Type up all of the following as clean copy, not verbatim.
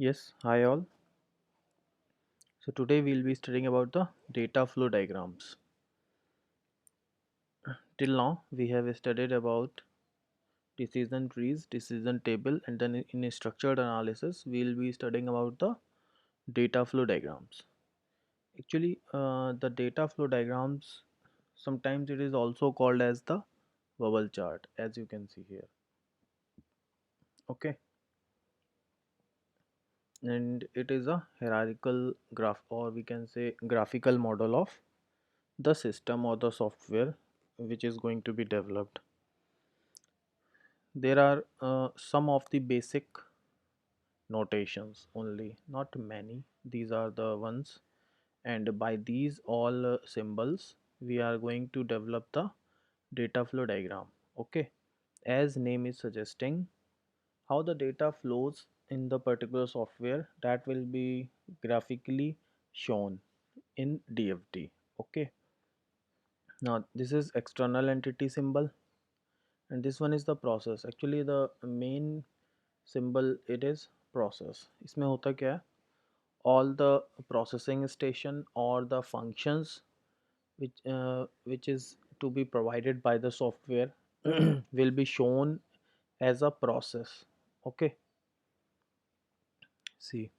Yes, hi all. So today we'll be studying about the data flow diagrams. Till now we have studied about decision trees, decision table, and then in a structured analysis we'll be studying about the data flow diagrams. Actually, the data flow diagrams sometimes it is also called as the bubble chart, as you can see here. Okay, and it is a hierarchical graph, or we can say graphical model of the system or the software which is going to be developed. There are some of the basic notations only, not many. These are the ones, and by these all symbols, we are going to develop the data flow diagram. Okay, as name is suggesting, how the data flows in the particular software that will be graphically shown in DFD. Okay, now this is external entity symbol, and this one is the process. Actually, the main symbol it is process. इसमें होता क्या है, all the processing station or the functions which is to be provided by the software will be shown as a process. Okay, see.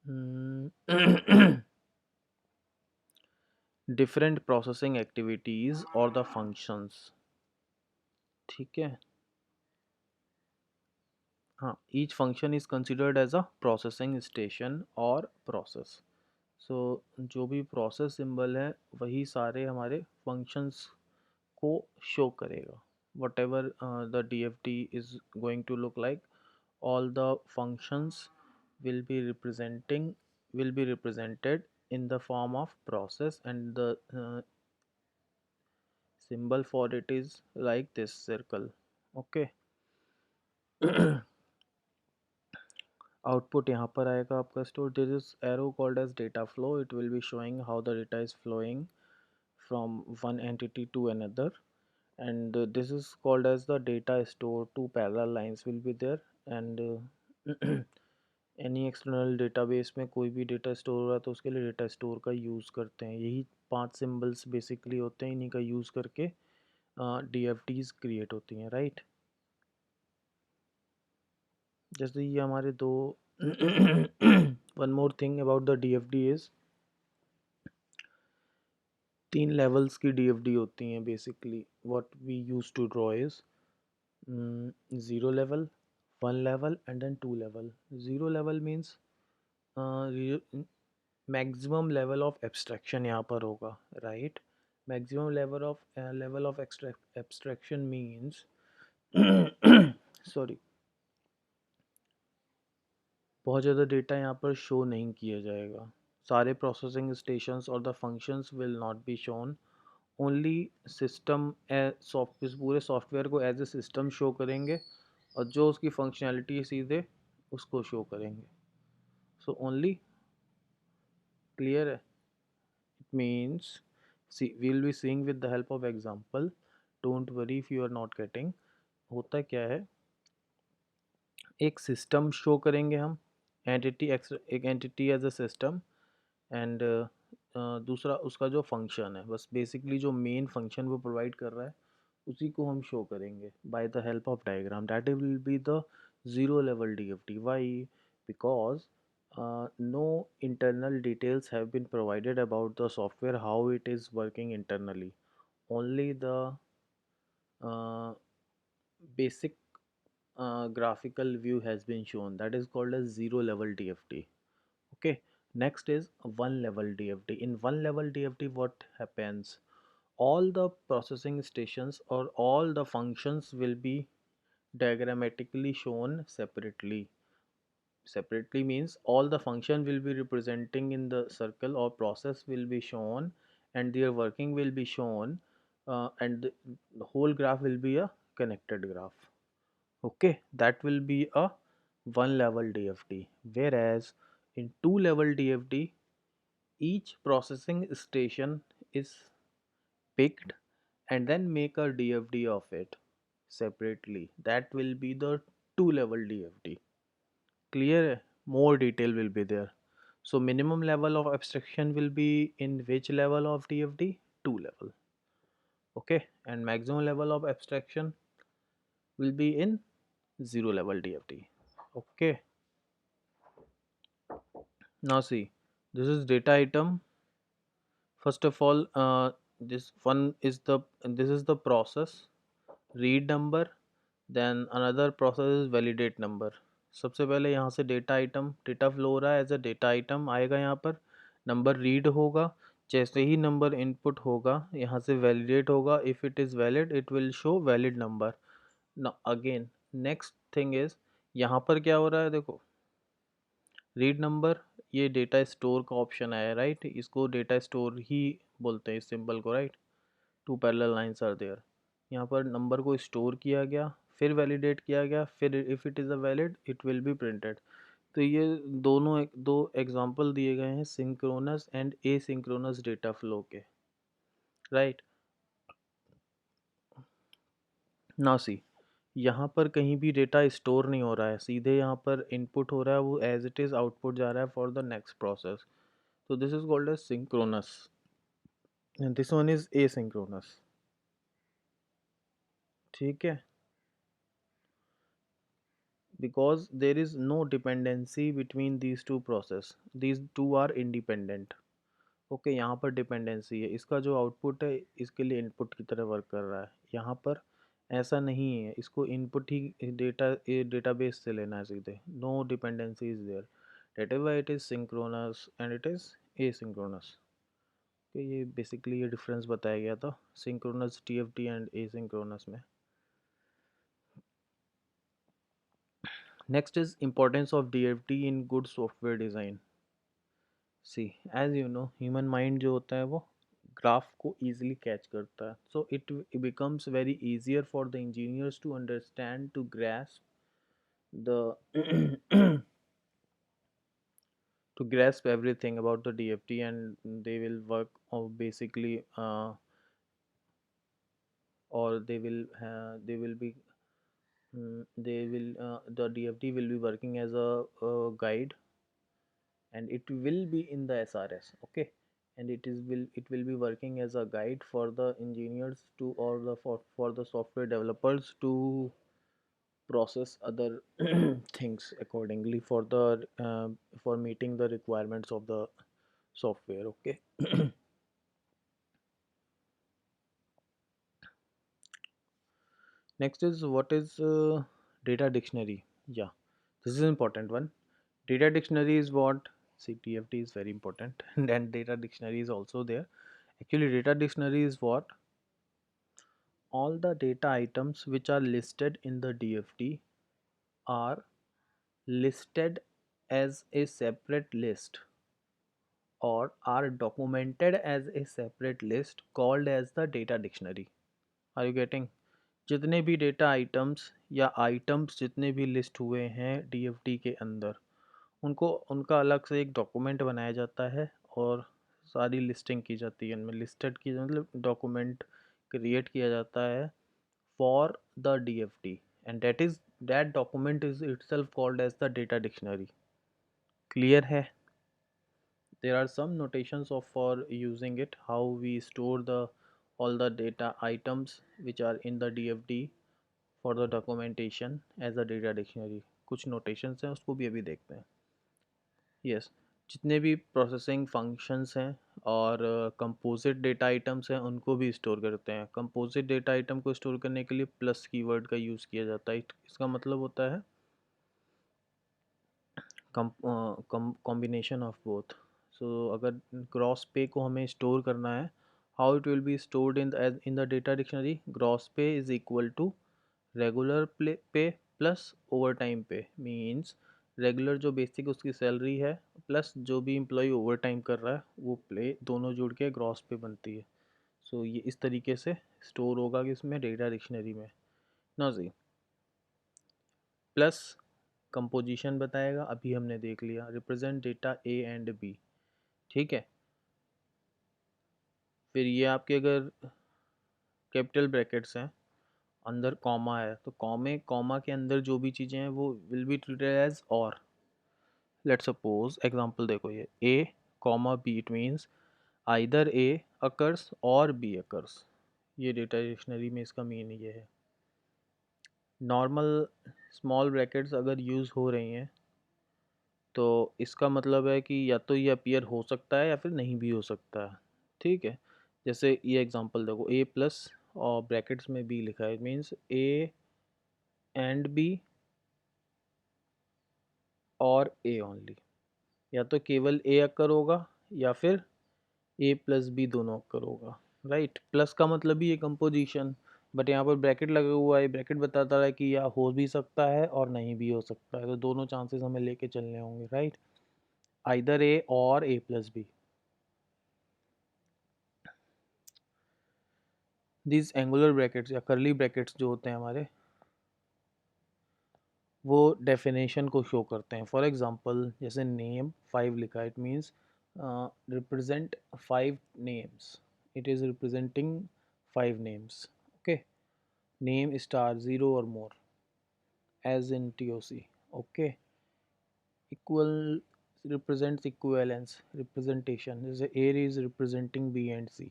Mm, different processing activities or the functions. ठीक है, हाँ, each function is considered as a processing station or process. सो जो भी process symbol है वही सारे हमारे functions को शो करेगा. Whatever the D F T is going to look like, all the functions will be representing will be represented in the form of process, and the symbol for it is like this circle. Okay. Output यहाँ पर आएगा आपका store. This is arrow called as data flow. It will be showing how the data is flowing from one entity to another, and this is called as the data store. Two parallel lines will be there, and any external database में कोई भी data store हो रहा है तो उसके लिए data store का यूज़ करते हैं. यही 5 सिंबल्स बेसिकली होते हैं, इन्हीं का यूज़ करके डी एफ टीज क्रिएट होती हैं, राइट. जैसे ये हमारे दो one more thing about the D F D is, 3 levels की डी एफ डी होती हैं basically. What we use to draw is 0 level, 1 level, and then 2 level. 0 level means maximum level of abstraction यहाँ पर होगा, right. Maximum level of abstraction means sorry, बहुत ज़्यादा data यहाँ पर शो नहीं किया जाएगा. सारे प्रोसेसिंग स्टेशंस और the functions will not be shown. Only system soft पूरे सॉफ्टवेयर को एज ए सिस्टम शो करेंगे, और जो उसकी फंक्शनैलिटी है सीधे उसको शो करेंगे. सो ओनली, क्लियर है. It means, see we will be seeing with the help of example. Don't worry if you are not getting. होता क्या है, एक सिस्टम शो करेंगे हम, एंटिटी एक entity as a system, and दूसरा उसका जो फंक्शन है, बस बेसिकली जो मेन फंक्शन वो प्रोवाइड कर रहा है उसी को हम शो करेंगे by the help of diagram. That will be the zero level DFT. Why? Because no internal details have been provided about the software, how it is working internally. Only the basic graphical view has been shown. That is called as zero level DFT. Okay, next is one level DFT. In one level DFT, what happens? All the processing stations or all the functions will be diagrammatically shown separately. Separately means all the function will be representing in the circle, or process will be shown, and their working will be shown, and the whole graph will be a connected graph. Okay, that will be a one level DFT. Whereas in two level DFT, each processing station is picked and then make a DFD of it separately. That will be the two level DFD. Clear है? More detail will be there. So minimum level of abstraction will be in which level of DFD? 2 level. Okay, and maximum level of abstraction will be in 0 level DFD. Okay, now see, this is data item. First of all, this is the process read number, then another process is validate number. सबसे पहले यहाँ से data item data flow हो रहा है, as a data item आएगा यहाँ पर, नंबर रीड होगा, जैसे ही नंबर इनपुट होगा यहाँ से वैलिडेट होगा, if it is valid it will show valid number. ना अगेन नेक्स्ट थिंग इज़, यहाँ पर क्या हो रहा है देखो, रीड नंबर, ये डेटा स्टोर का ऑप्शन आया राइट, इसको डेटा स्टोर ही बोलते हैं इस सिंबल को right. Two parallel lines are there. यहाँ पर नंबर को स्टोर किया गया, फिर वैलिडेट किया गया, फिर if it is a valid it will be printed. तो ये दो एग्जांपल दिए गए हैं synchronous and asynchronous data flow के, राइट. नाउ सी, यहाँ पर कहीं भी डेटा स्टोर नहीं हो रहा है, सीधे यहाँ पर इनपुट हो रहा है, वो एज इट इज़ आउटपुट जा रहा है फॉर द नेक्स्ट प्रोसेस. तो this is called as synchronous and this one is asynchronous. ठीक है, because there is no dependency between these two process, these two are independent. Okay, यहाँ पर dependency है, इसका जो आउटपुट है इसके लिए इनपुट की तरह वर्क कर रहा है, यहाँ पर ऐसा नहीं है, इसको इनपुट ही डेटाबेस से लेना है सीधे, no dependency is there. That is why it is synchronous and it is asynchronous. ये बेसिकली ये डिफरेंस बताया गया था सिंक्रोनस टीएफटी एंड एसिंक्रोनस में. Next is importance of DFT in good software design. See, as you know human mind जो होता है वो ग्राफ को easily कैच करता है, so it becomes very easier for the engineers to understand, to grasp the to grasp everything about the DFT, and they will work on basically or they will be they will the DFT will be working as a guide, and it will be in the SRS. Okay, and it will be working as a guide for the engineers to, or the for the software developers to process other things accordingly for the for meeting the requirements of the software. Okay. Next is what is data dictionary. Yeah, this is an important one. Data dictionary is what, CTFT is very important and data dictionary is also there. Actually data dictionary is what, all the data items which are listed in the DFT are listed as a separate list or are documented as a separate list called as the data dictionary. Are you getting? जितने भी data items या items जितने भी list हुए हैं DFT के अंदर, उनको उनका अलग से एक डॉक्यूमेंट बनाया जाता है और सारी लिस्टिंग की जाती है, उनमें लिस्टेड की मतलब डॉक्यूमेंट क्रिएट किया जाता है for the DFT, and that document is itself called as the data dictionary. Clear है? there are some notations of for using it, how we store the all the data items which are in the DFD for the documentation as a data dictionary. कुछ notations हैं उसको भी अभी देखते हैं. yes, जितने भी प्रोसेसिंग फंक्शंस हैं और कंपोजिट डेटा आइटम्स हैं उनको भी स्टोर करते हैं. कंपोजिट डेटा आइटम को स्टोर करने के लिए प्लस कीवर्ड का यूज़ किया जाता है. इसका मतलब होता है कॉम्बिनेशन ऑफ बोथ. सो अगर ग्रॉस पे को हमें स्टोर करना है, how it will be stored in the data dictionary, gross पे इज इक्वल टू रेगुलर पे प्लस ओवर टाइम पे. मीन्स रेगुलर जो बेसिक उसकी सैलरी है प्लस जो भी एम्प्लॉय ओवर टाइम कर रहा है वो पे दोनों जुड़ के ग्रॉस पे बनती है. सो ये इस तरीके से स्टोर होगा कि इसमें डेटा डिक्शनरी में. ना जी, प्लस कंपोजिशन बताएगा, अभी हमने देख लिया, represent data A and B. ठीक है, फिर ये आपके अगर कैपिटल ब्रैकेट्स हैं, अंदर कॉमा है, तो कॉमा के अंदर जो भी चीज़ें हैं वो will be treated as or. Let's suppose example देखो, ये A comma B, it means either A occurs or B occurs. ये डेटा डिक्शनरी में इसका मीन ये है। नॉर्मल स्मॉल ब्रैकेट्स अगर यूज़ हो रही हैं तो इसका मतलब है कि या तो ये अपीयर हो सकता है या फिर नहीं भी हो सकता है। ठीक है, जैसे ये एग्जांपल देखो, ए प्लस और ब्रैकेट्स में बी लिखा है, it means A and B और ए ओनली। या तो केवल ए अक्कर होगा या फिर ए प्लस बी दोनों अक्कर होगा। राइट, प्लस का मतलब भी ये कंपोजिशन, बट यहाँ पर ब्रैकेट लगा हुआ है, ब्रैकेट बताता है कि या हो भी सकता है और नहीं भी हो सकता है, तो दोनों चांसेस हमें लेके चलने होंगे। Right, either A or A plus B. This angular brackets या करली ब्रैकेट्स जो होते हैं हमारे, वो डेफिनेशन को शो करते हैं। फॉर एग्जांपल जैसे नेम 5 लिखा है, it means represent 5 names, it is representing 5 names. Okay, name star 0 और more as in TOC। Okay, equal represents equivalence, representation, जैसे A is representing B and C.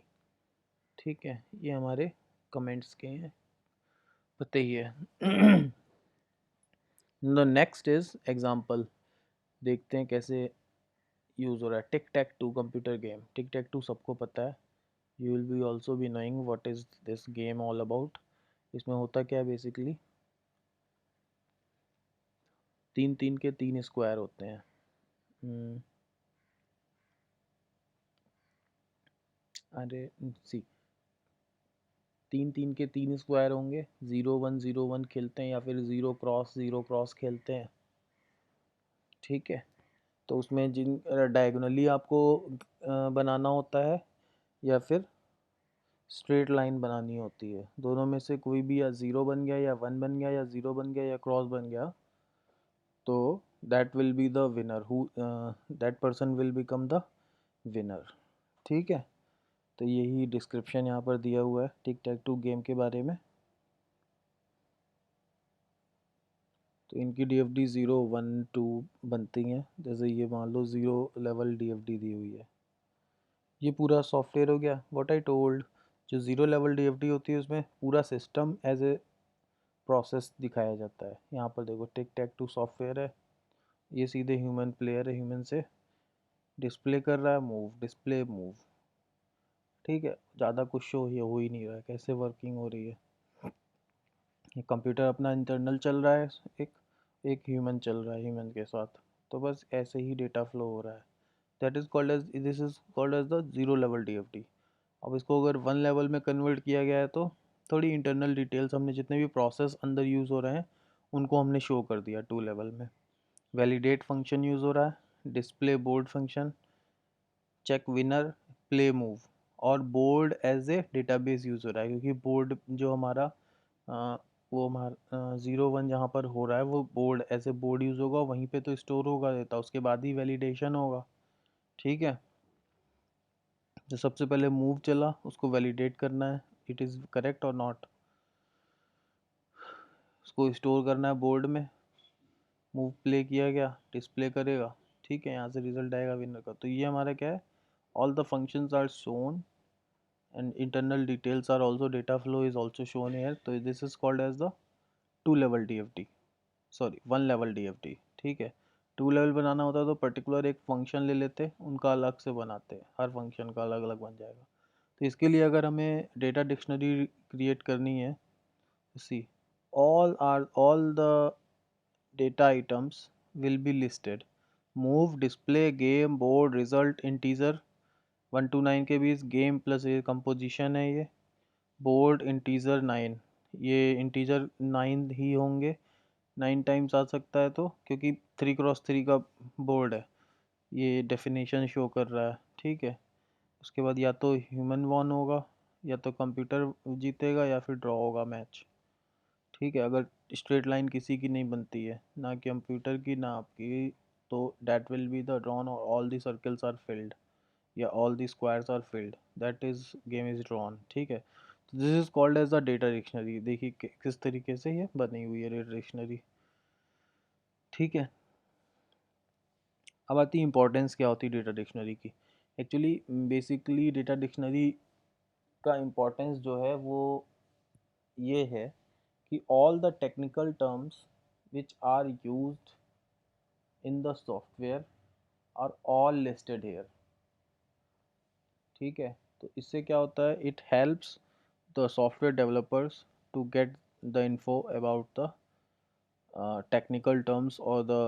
ठीक है, ये हमारे कमेंट्स के हैं, पता ही है। द नेक्स्ट इज एग्जांपल, देखते हैं कैसे यूज़ हो रहा है। Tic tac toe computer game, tic tac toe सबको पता है। You will be also be knowing what is this game all about. इसमें होता क्या है बेसिकली, 3 3 के 3 स्क्वायर होते हैं। अरे सी, 3 3 के 3 स्क्वायर होंगे, 0 1 0 1 खेलते हैं या फिर 0 क्रॉस 0 क्रॉस खेलते हैं। ठीक है, तो उसमें जिन डायगोनली आपको बनाना होता है या फिर स्ट्रेट लाइन बनानी होती है, दोनों में से कोई भी, या 0 बन गया या 1 बन गया या 0 बन गया या क्रॉस बन गया, तो that will be the winner, who that person will become the winner. ठीक है, तो यही डिस्क्रिप्शन यहाँ पर दिया हुआ है टिक टैक टू गेम के बारे में। तो इनकी DFD 0 1 2 बनती हैं। जैसे ये मान लो 0 लेवल DFD दी हुई है, ये पूरा सॉफ्टवेयर हो गया। व्हाट आई टोल्ड, जो 0 लेवल DFD होती है उसमें पूरा सिस्टम एज ए प्रोसेस दिखाया जाता है। यहाँ पर देखो टिक टैक टू सॉफ्टवेयर है, ये सीधे ह्यूमन प्लेयर है, ह्यूमन से डिस्प्ले कर रहा है, मूव डिस्प्ले मूव। ठीक है, ज़्यादा कुछ शो ये हो ही नहीं रहा है, कैसे वर्किंग हो रही है। ये कंप्यूटर अपना इंटरनल चल रहा है, एक एक ह्यूमन चल रहा है ह्यूमन के साथ, तो बस ऐसे ही डेटा फ्लो हो रहा है। That is called as, this is called as the 0 level DFD। अब इसको अगर 1 लेवल में कन्वर्ट किया गया है तो थोड़ी इंटरनल डिटेल्स, हमने जितने भी प्रोसेस अंदर यूज़ हो रहे हैं उनको हमने शो कर दिया 2 लेवल में। वैलिडेट फंक्शन यूज़ हो रहा है, display board function, check winner, play move, और board as a database use हो रहा है, क्योंकि बोर्ड जो हमारा वो हमारा 0 1 जहाँ पर हो रहा है वो board as a board use होगा, वहीं पे तो स्टोर होगा डेटा, उसके बाद ही वैलिडेशन होगा। ठीक है, जो सबसे पहले मूव चला उसको वैलिडेट करना है, इट इज़ करेक्ट और नॉट, उसको स्टोर करना है बोर्ड में। मूव प्ले किया गया, डिस्प्ले करेगा। ठीक है, यहाँ से रिजल्ट आएगा विनर का। तो ये हमारा क्या है, all the functions are shown and internal details are also, data flow is also shown here, so this is called as the 2 level DFD, sorry 1 level DFD। ठीक है, 2 लेवल बनाना होता है तो पर्टिकुलर एक फंक्शन ले लेते, उनका अलग से बनाते, हर फंक्शन का अलग अलग बन जाएगा। तो इसके लिए अगर हमें डेटा डिक्शनरी क्रिएट करनी है, सी all the data items will be listed, move display game board result integer 1 to 9 के बीच, गेम प्लस ये कंपोजिशन है, ये बोर्ड इंटीजर 9, ये इंटीजर 9 ही होंगे, 9 टाइम्स आ सकता है तो, क्योंकि 3 क्रॉस 3 का बोर्ड है, ये डेफिनेशन शो कर रहा है। ठीक है, उसके बाद या तो ह्यूमन वॉन होगा या तो कंप्यूटर जीतेगा या फिर ड्रॉ होगा मैच। ठीक है, अगर स्ट्रेट लाइन किसी की नहीं बनती है, ना कंप्यूटर की ना आपकी, तो that will be the drawn or all the circles are filled या all the squares are filled, that is game is drawn. ठीक है, तो this is called as the data dictionary. देखिए किस तरीके से ये बनी हुई है डेटा डिक्शनरी। ठीक है, अब आती है इंपॉर्टेंस क्या होती है डेटा डिक्शनरी की। एक्चुअली बेसिकली डेटा डिक्शनरी का इम्पोर्टेंस जो है वो ये है कि all the technical terms which are used in the software are all listed here. ठीक है, तो इससे क्या होता है, it helps the software developers to get the info about the technical terms or the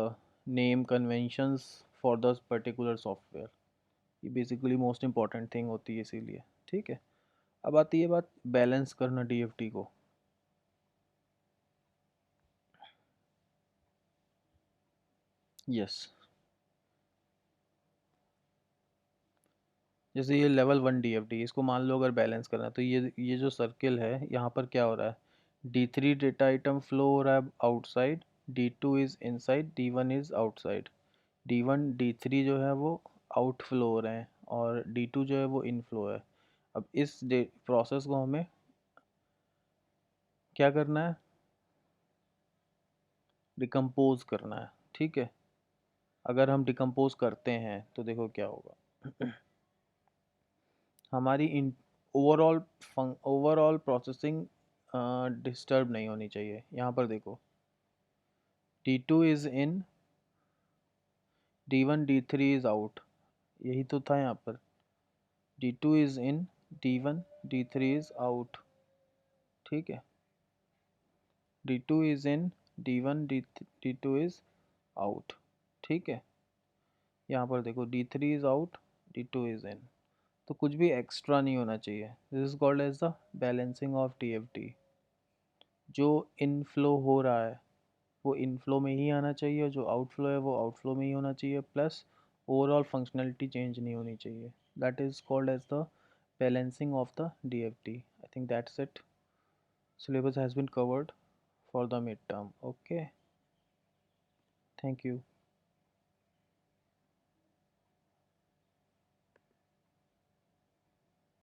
name conventions for the particular software। ये basically most important thing होती है इसीलिए। ठीक है, अब आती है बात बैलेंस करना डीएफटी को। यस, जैसे ये लेवल 1 डीएफटी, इसको मान लो अगर बैलेंस करना है तो ये जो सर्किल है यहाँ पर क्या हो रहा है, D3 डेटा आइटम फ्लो हो रहा है outside, D2 is inside, D1 is outside. D1 D3 जो है वो आउट फ्लो हो रहे हैं और D2 जो है वो इन फ्लो है। अब इस प्रोसेस को हमें क्या करना है, डिकम्पोज करना है। ठीक है, अगर हम डिकम्पोज करते हैं तो देखो क्या होगा। हमारी इन ओवरऑल प्रोसेसिंग डिस्टर्ब नहीं होनी चाहिए। यहाँ पर देखो D2 is in, D1 D3 is out, यही तो था यहाँ पर। D2 is in, D1 D3 is out. ठीक है, D2 is in, D1 D2 is out. ठीक है, यहाँ पर देखो D3 is out, D2 is in, तो कुछ भी एक्स्ट्रा नहीं होना चाहिए। This is called as the balancing of DFT. जो इनफ्लो हो रहा है वो इनफ्लो में ही आना चाहिए और जो आउटफ्लो है वो आउटफ्लो में ही होना चाहिए, प्लस ओवरऑल फंक्शनैलिटी चेंज नहीं होनी चाहिए। That is called as the balancing of the DFT. I think that's it. Syllabus has been covered for the midterm. Okay, thank you.